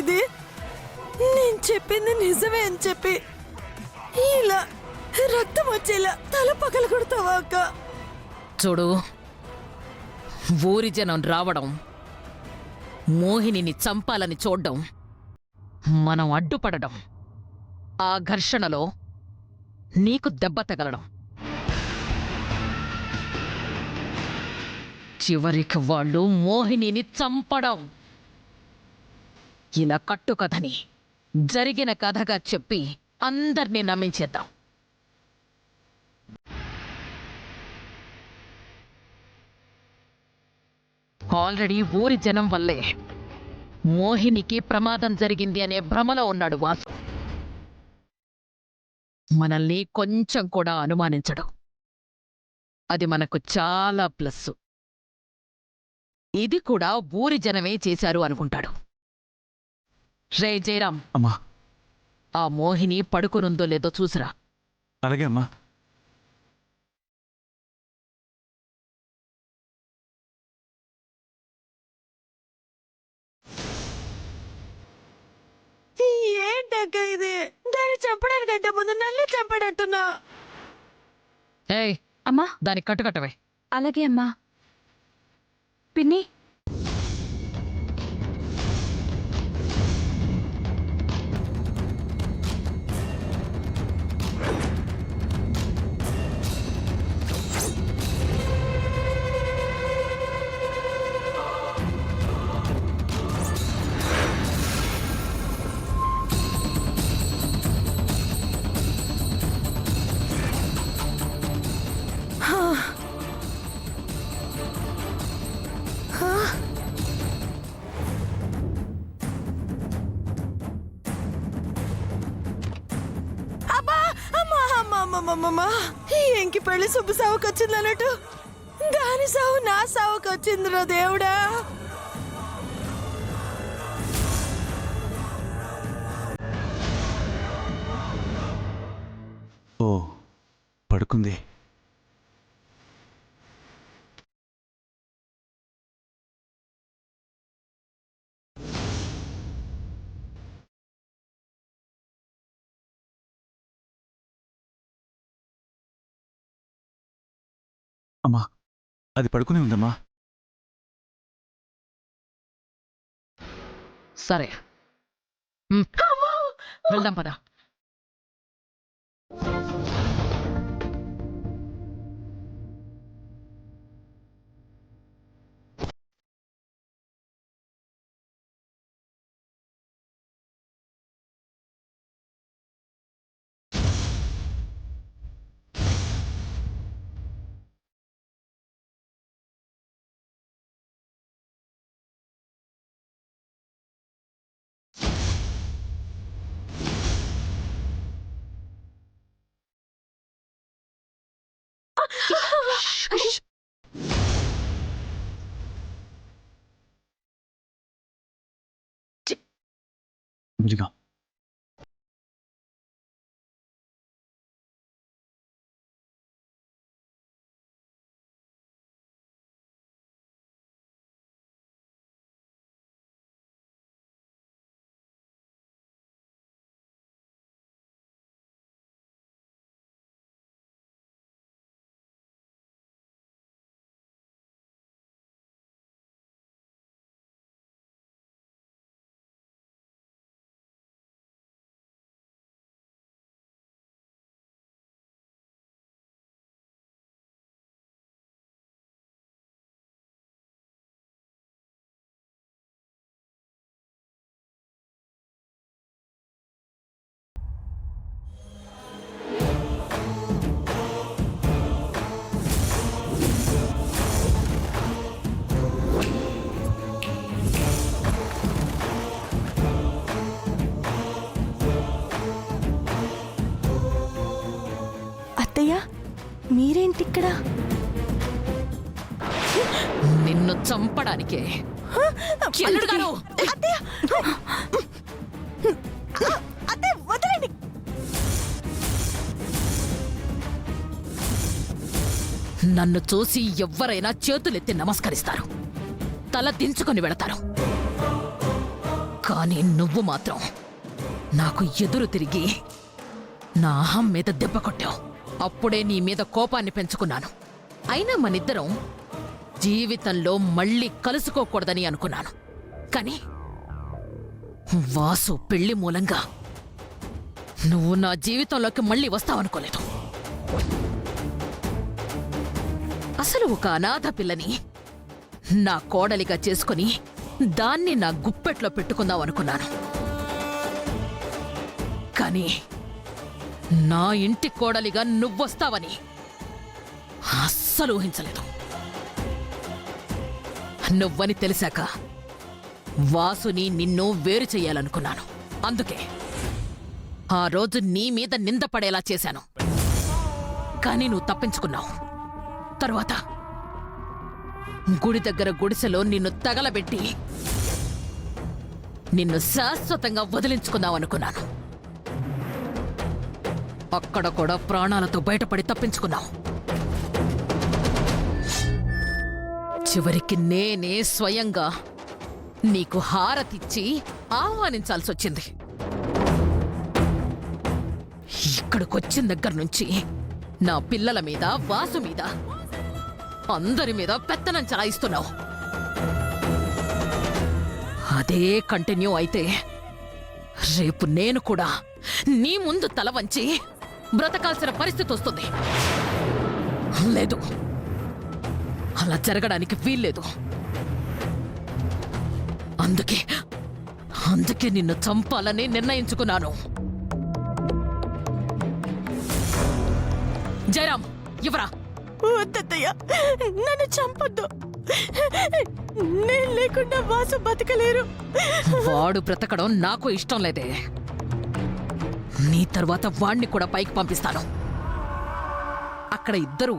ఇది? నేను చెప్పింది నిజమే అని చెప్పి ఇలా రక్తం వచ్చేలా తల పగల కొడతావా అక్క? చూడు, ఊరి జనం రావడం, మోహినిని చంపాలని చూడ్డం, మనం అడ్డుపడడం, ఆ ఘర్షణలో నీకు దెబ్బ తగలడం, చివరికి వాళ్ళు మోహినిని చంపడం. ఇలా కట్టుకథని జరిగిన కథగా చెప్పి అందర్నీ నమ్మించేద్దాం. ఆల్రెడీ ఊరి జనం వల్లే మోహినికి ప్రమాదం జరిగింది అనే భ్రమలో ఉన్నాడు వాసు. మనల్ని కొంచెం కూడా అనుమానించడు. అది మనకు చాలా ప్లస్సు. ఇది కూడా ఊరి జనమే చేశారు అనుకుంటాడు. రే జయరాం, అమ్మా, ఆ మోహిని పడుకునుందో లేదో చూసిరా. అలాగే అమ్మా. ఏంటక్క ఇది? దాన్ని చంపడానికంటే ముందు నన్ను చంపడట్టున్నా. ఏయ్ అమ్మా, దానికి కట్టుకట్టవే. అలాగే అమ్మా. పిన్ని, ఎంకి పెళ్లి శుభ సావుకు వచ్చింది అన్నట్టు దాని సావు నా సావుకు వచ్చిందిరా దేవుడా. ఓ, పడుకుంది. అమ్మా, అది పడుకునే ఉందమ్మా. సరే, వెళ్దాం పద. ఇదిగో. అత్తయ్య, మీరేంటిక్కడ? నిన్ను చంపడానికే. కిల్లుడు గారు! అత్తయ్య, అత్తయ్య వదలండి. నన్ను చూసి ఎవ్వరైనా చేతులెత్తి నమస్కరిస్తారు, తల దించుకొని వెళతారు. కానీ నువ్వు మాత్రం నాకు ఎదురు తిరిగి నా అహం మీద దెబ్బ కొట్టావు. అప్పుడే నీ మీద కోపాన్ని పెంచుకున్నాను. అయినా మనిద్దరం జీవితంలో మళ్ళీ కలుసుకోకూడదని అనుకున్నాను. కానీ వాసు పెళ్లి మూలంగా నువ్వు నా జీవితంలోకి మళ్ళీ వస్తావనుకోలేదు. అసలు ఒక అనాథ పిల్లని నా కోడలిగా చేసుకుని దాన్ని నా గుప్పెట్లో పెట్టుకుందాం అనుకున్నాను. కానీ నా ఇంటి కోడలిగా నువ్వొస్తావని అస్సలు ఊహించలేదు. నువ్వని తెలిసాక వాసుని నిన్ను వేరు చెయ్యాలనుకున్నాను. అందుకే ఆ రోజు నీ మీద నింద పడేలా చేశాను. కానీ నువ్వు తప్పించుకున్నావు. తరువాత గుడి దగ్గర గుడిసెలో నిన్ను తగలబెట్టి నిన్ను శాశ్వతంగా వదిలించుకుందామనుకున్నాను. అక్కడ కూడా ప్రాణాలతో బయటపడి తప్పించుకున్నావు. చివరికి నేనే స్వయంగా నీకు హారతిచ్చి ఆహ్వానించాల్సొచ్చింది. ఇక్కడికొచ్చిన దగ్గర నుంచి నా పిల్లల మీద, వాసు మీద, అందరి మీద పెత్తనం చలాయిస్తున్నావు. అదే కంటిన్యూ అయితే రేపు నేను కూడా నీ ముందు తల వంచి బ్రతకాల్సిన పరిస్థితి వస్తుంది. లేదు, అలా జరగడానికి వీల్లేదు. అందుకే నిన్ను చంపాలని నిర్ణయించుకున్నాను. జయరాం, ఇవ్వరా. వద్దయ్యా, నన్ను చంపొద్దు. నేను లేకుండా వాసు బతకలేరు. వాడు బ్రతకడం నాకు ఇష్టం లేదే. నీ తర్వాత వాణ్ణి కూడా పైకి పంపిస్తాను. అక్కడ ఇద్దరూ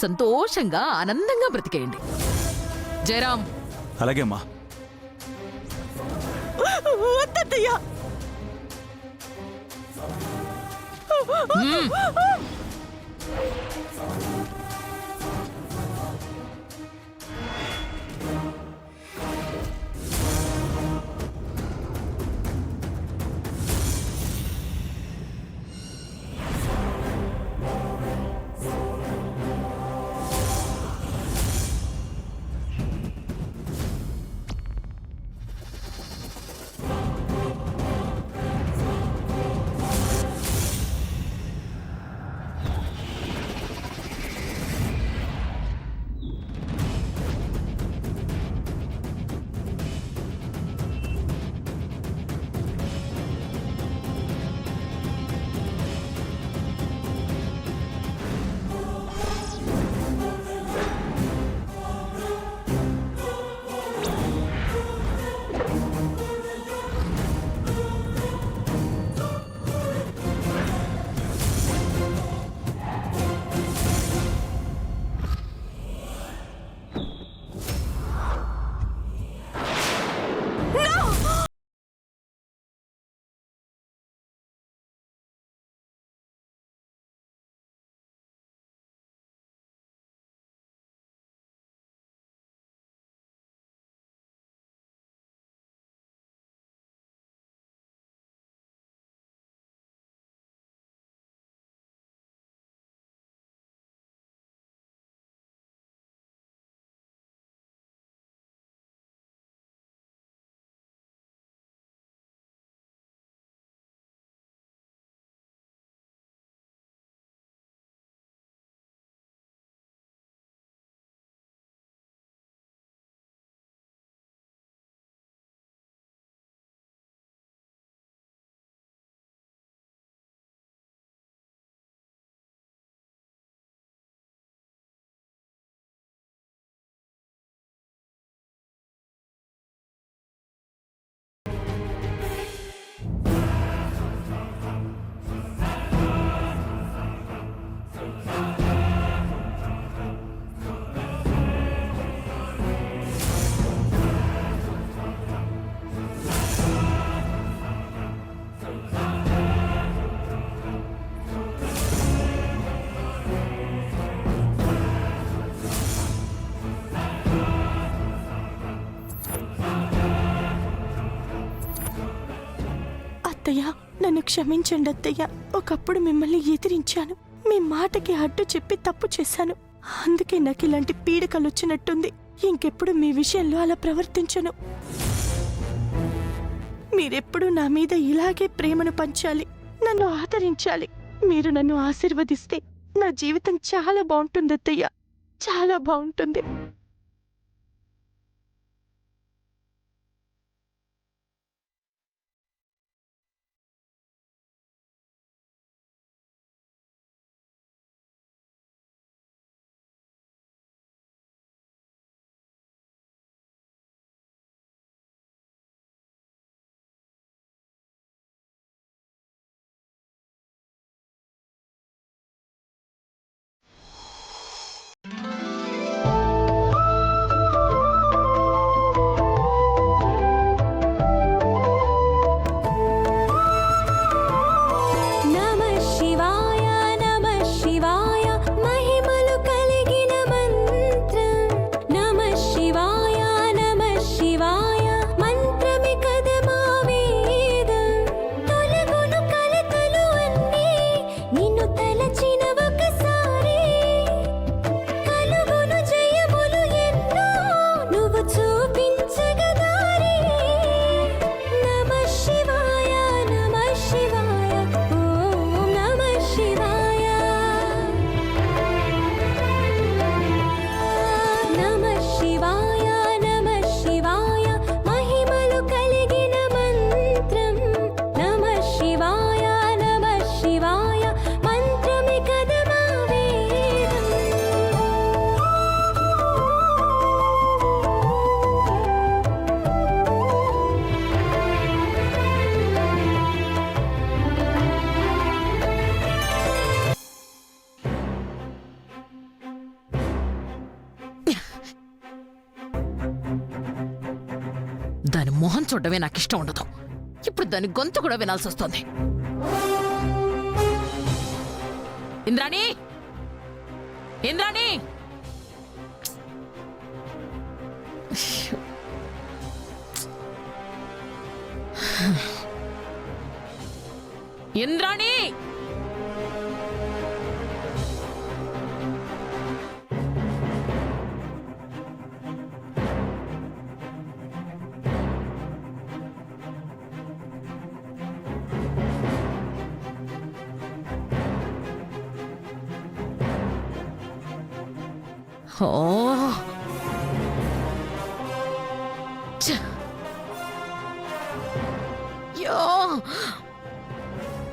సంతోషంగా ఆనందంగా బ్రతికేయండి. జయరాం. అలాగే అమ్మా. వద్దయ్యా. అత్తయ్య, నన్ను క్షమించండి అత్తయ్య. ఒకప్పుడు మిమ్మల్ని ఎదిరించాను, మీ మాటకి అడ్డు చెప్పి తప్పు చేశాను. అందుకే నాకు ఇలాంటి పీడకలు వచ్చినట్టుంది. ఇంకెప్పుడు మీ విషయంలో అలా ప్రవర్తించను. మీరెప్పుడు నా మీద ఇలాగే ప్రేమను పంచాలి, నన్ను ఆదరించాలి. మీరు నన్ను ఆశీర్వదిస్తే నా జీవితం చాలా బాగుంటుంది అత్తయ్య, చాలా బాగుంటుంది. దాని మొహం చూడడమే నాకు ఇష్టం ఉండదు. ఇప్పుడు దాని గొంతు కూడా వినాల్సి వస్తుంది. ఇంద్రాణి, ఇంద్రాణి, ఇంద్రాణి, ఓ యో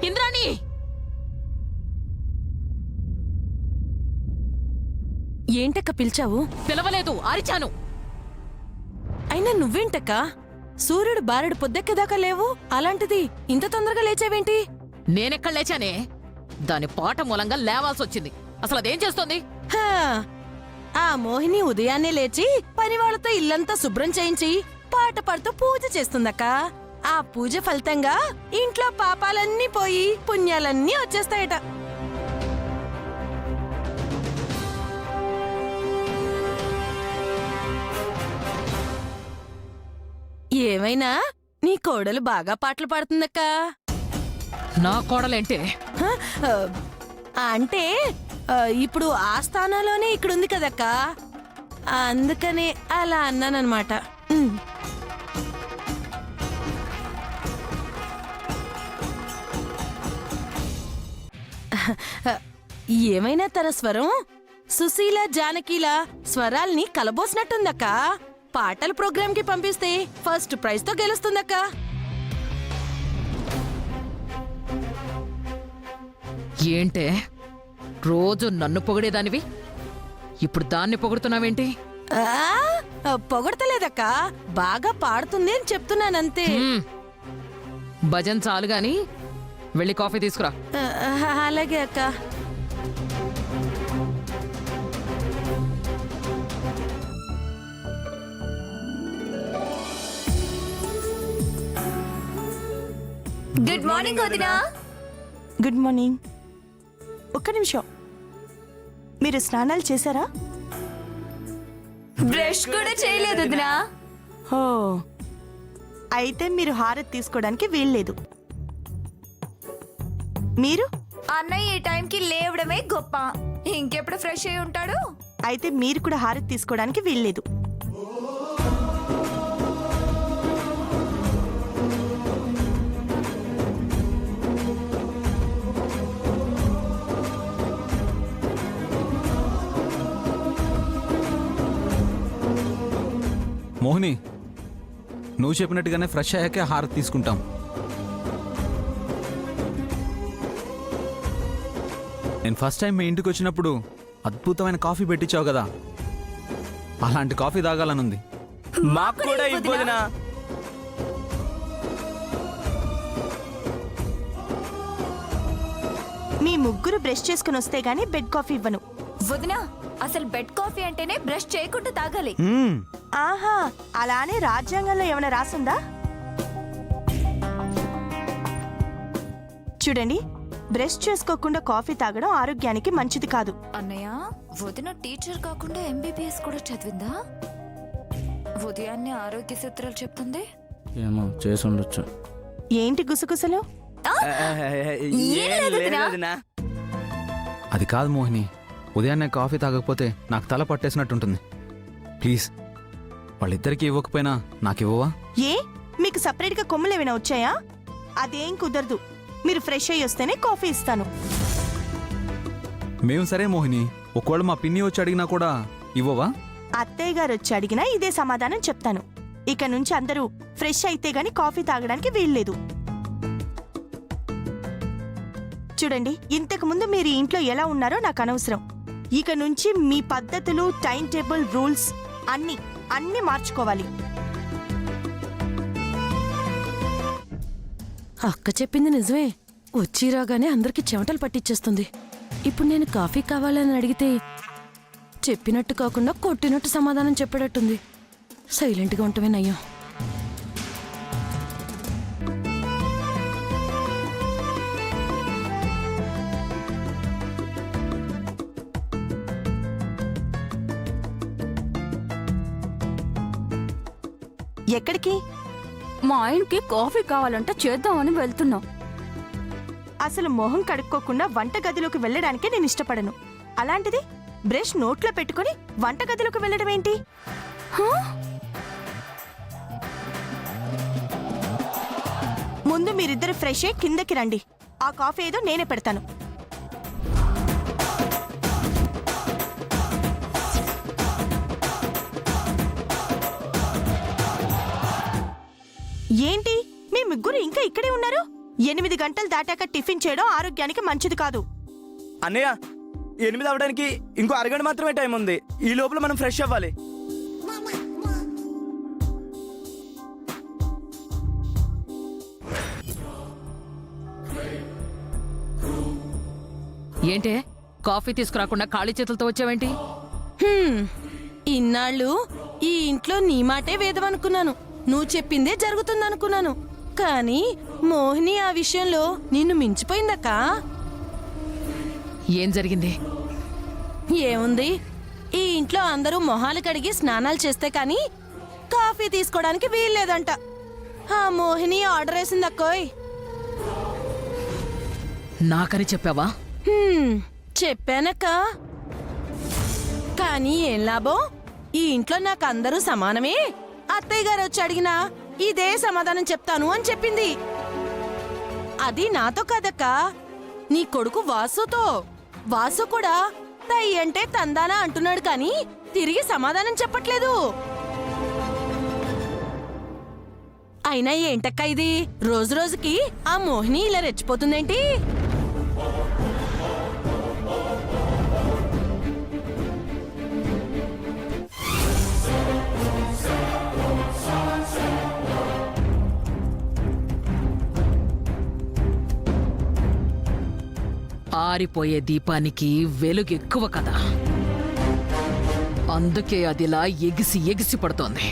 ఇంద్రాణి, ఏంటక్క పిలిచావు? పిలవలేదు, అరిచాను. అయినా నువ్వేంటక్క? సూర్యుడు బారెడు పొద్దెక్కదాకా లేవు, అలాంటిది ఇంత తొందరగా లేచావేంటి? నేనెక్కడ లేచానే? దాని పాట మూలంగా లేవాల్సి వచ్చింది. అసలు అదేం చేస్తోంది? హా, ఆ మోహిని ఉదయాన్నే లేచి పని వాళ్ళతో ఇల్లంతా శుభ్రం చేయించి పాట పాడుతూ పూజ చేస్తుందక్క. ఆ పూజ ఫలితంగా ఇంట్లో పాపాలన్నీ పోయి పుణ్యాలన్నీ వచ్చేస్తాయట. ఏమైనా నీ కోడలు బాగా పాటలు పాడుతుందక్క. నా కోడలేంటే? హ, అంటే ఇప్పుడు ఆ స్థానంలోనే ఇక్కడుంది కదక్క, అందుకనే అలా అన్నానన్నమాట. ఏమైనా తన స్వరం సుశీల జానకీల స్వరాల్ని కలబోసినట్టుందక్క. పాటల ప్రోగ్రామ్ కి పంపిస్తే ఫస్ట్ ప్రైజ్ తో గెలుస్తుందక్క. ఏంటే రోజు నన్ను పొగిడేదానివి, ఇప్పుడు దాన్ని పొగుడుతున్నావేంటి? పొగడతలేదక్క, బాగా పాడుతుంది అని చెప్తున్నానంతే. భజన్ చాలు గాని వెళ్ళి కాఫీ తీసుకురా. అలాగే అక్క. గుడ్ మార్నింగ్ వదినా. Good morning. ఒక్క నిమిషం, మీరు స్నానాలు చేశారా? బ్రష్ కూడా చేయలేదు వదినా. ఓ, అయితే మీరు హారతి తీసుకోవడానికి వీల్లేదు. మీరు? అన్నయ్య ఈ టైంకి లేవడమే గొప్ప. ఇంకెప్పుడు ఫ్రెష్ అయి ఉంటాడు? అయితే మీరు కూడా హారతి తీసుకోవడానికి వీల్లేదు. మోహిని, నువ్వు చెప్పినట్టుగానే ఫ్రెష్ అయ్యాకే హారతి తీసుకుంటాం. నేను ఫస్ట్ టైం మీ ఇంటికి వచ్చినప్పుడు అద్భుతమైన కాఫీ పెట్టించావు కదా, అలాంటి కాఫీ తాగాలనుంది. మాకు కూడా ఇవ్వదునా? మీ ముగ్గురు బ్రష్ చేసుకుని వస్తే గానీ బెడ్ కాఫీ ఇవ్వను. వదినా, అసలు బెడ్ కాఫీ అంటేనే బ్రష్ చేయకుండా తాగాలి. ఆహా, అలానే రాజ్యాంగంలో ఏమైనా రాసుందా? చూడండి, బ్రష్ చేసుకోకుండా కాఫీ తాగడం ఆరోగ్యానికి మంచిది కాదు. అన్నయ్య, వదిన టీచర్ కాకుండా ఎంబీబీఎస్ కూడా చదివిందా? ఉదయాన్నే ఆరోగ్య సూత్రాలు చెప్తుంది. ఏమో చేసి ఉండొచ్చు. ఏంటి గుసగుసలు? అది కాదు మోహిని, ఉదయాన్నే కాఫీ తాగకపోతే నాకు తల పట్టేసినట్టుంటుంది. ప్లీజ్, వాళ్ళిద్దరికీ ఇవ్వకపోయినా నాకు ఇవ్వవా? ఏ, మీకు సపరేట్గా కొమ్ములు ఏమైనా వచ్చాయా? అదేం కుదరదు. మీరు ఫ్రెష్ అయ్యి వస్తేనే కాఫీ ఇస్తాను. మేము సరే మోహిని, ఒకవేళ మా పిన్ని వచ్చి అడిగినా కూడా ఇవ్వవా? అత్తయ్య గారు వచ్చి అడిగినా ఇదే సమాధానం చెప్తాను. ఇక నుంచి అందరూ ఫ్రెష్ అయితే గాని కాఫీ తాగడానికి వీల్లేదు. చూడండి, ఇంతకు ముందు మీరు ఈ ఇంట్లో ఎలా ఉన్నారో నాకు అనవసరం. ఇక నుంచి మీ పద్ధతులు, టైం టేబుల్, రూల్స్ అన్నీ మార్చుకోవాలి. అక్క చెప్పింది నిజమే. వచ్చి రాగానే అందరికి చెమటలు పట్టించేస్తుంది. ఇప్పుడు నేను కాఫీ కావాలని అడిగితే చెప్పినట్టు కాకుండా కొట్టినట్టు సమాధానం చెప్పేటట్టుంది. సైలెంట్గా ఉండటమే నయ్యం. ఎక్కడికి? మా ఆయనకి కాఫీ కావాలంటే చేద్దామని వెళ్తున్నాం. అసలు మొహం కడుక్కోకుండా వంటగదిలోకి వెళ్ళడానికే నేను ఇష్టపడను. అలాంటిది బ్రష్ నోట్లో పెట్టుకుని వంటగదిలోకి వెళ్ళడం ఏంటి? ముందు మీరిద్దరు ఫ్రెష్ అయ్యి కిందకి రండి. ఆ కాఫీ ఏదో నేనే పెడతాను. ఏంటి, మీ ముగ్గురు ఇంకా ఇక్కడే ఉన్నారు? 8 గంటలు దాటాక టిఫిన్ చేయడం ఆరోగ్యానికి మంచిది కాదు. అన్నయ్య, 8 అవడానికి ఇంకో అరగంట మాత్రమే టైం ఉంది. ఈ లోపల మనం ఫ్రెష్ అవ్వాలి. ఏంటే, కాఫీ తీసుకురాకుండా ఖాళీ చేతులతో వచ్చావేంటి? ఇన్నాళ్ళు ఈ ఇంట్లో నీ మాటే వేదమనుకున్నాను. నువ్వు చెప్పిందే జరుగుతుందనుకున్నాను. కానీ మోహిని ఆ విషయంలో నిన్ను మించిపోయిందక్కా. ఏం జరిగింది? ఏముంది, ఈ ఇంట్లో అందరూ మొహాలు కడిగి స్నానాలు చేస్తే కానీ కాఫీ తీసుకోవడానికి వీల్లేదంట. ఆ మోహిని ఆర్డర్ వేసిందక్కోయ్. నాకని చెప్పావా? చెప్పానక్క. కానీ ఏం లాభం, ఈ ఇంట్లో నాకు అందరూ సమానమే. అత్తయ్య గారు వచ్చి అడిగినా ఇదే సమాధానం చెప్తాను అని చెప్పింది. అది నాతో కాదక్క, నీ కొడుకు వాసుతో. వాసు కూడా తై అంటే తందానా అంటున్నాడు కానీ తిరిగి సమాధానం చెప్పట్లేదు. అయినా ఏంటక్క ఇది, రోజు రోజుకి ఆ మోహిని ఇలా రెచ్చిపోతుందేంటి? ఆరిపోయే దీపానికి వెలుగెక్కువ కదా, అందుకే అదిలా ఎగిసి ఎగిసి పడుతోంది.